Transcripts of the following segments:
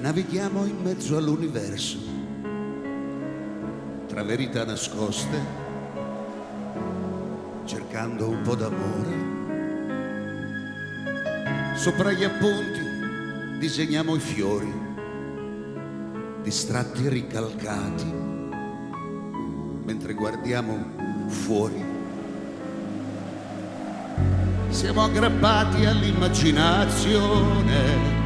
navighiamo in mezzo all'universo, tra verità nascoste, cercando un po' d'amore. Sopra gli appunti disegniamo i fiori, distratti e ricalcati, mentre guardiamo fuori. Siamo aggrappati all'immaginazione,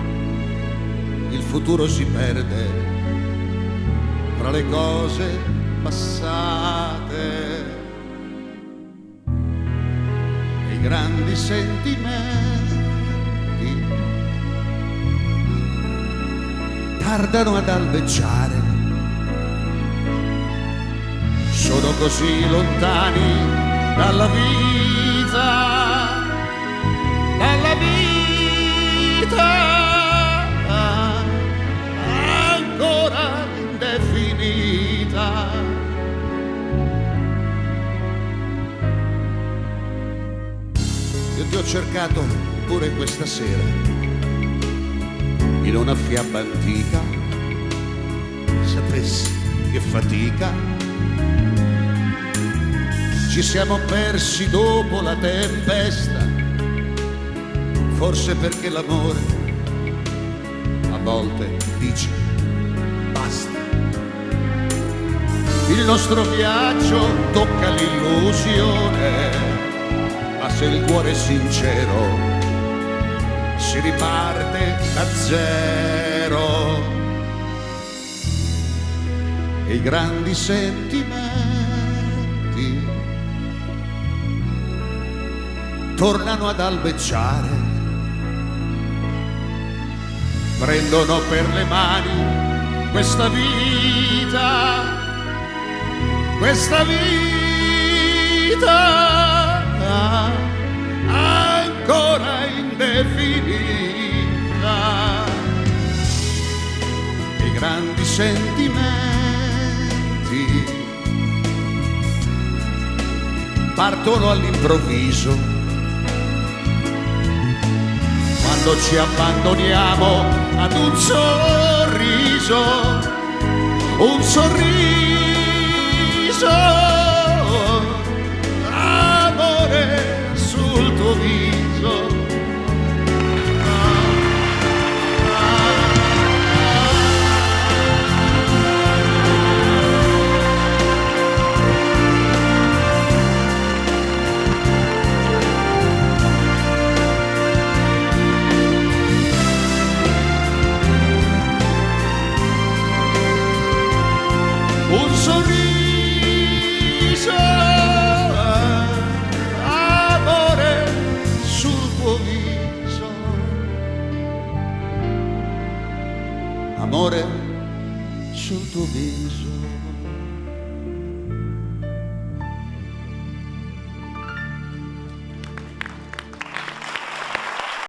il futuro si perde fra le cose passate e i grandi sentimenti tardano ad albeggiare. Sono così lontani dalla vita, dalla vita ancora indefinita. Io ti ho cercato pure questa sera in una fiaba antica, sapessi che fatica. Ci siamo persi dopo la tempesta, forse perché l'amore a volte dice basta. Il nostro viaggio tocca l'illusione, ma se il cuore è sincero si riparte da zero. E i grandi sentimenti tornano ad albeggiare, prendono per le mani questa vita, questa vita ancora indefinita. I grandi sentimenti partono all'improvviso, quando ci abbandoniamo ad un sorriso, un sorriso, amore sul tuo viso. Un sorriso, amore sul tuo viso, amore sul tuo viso.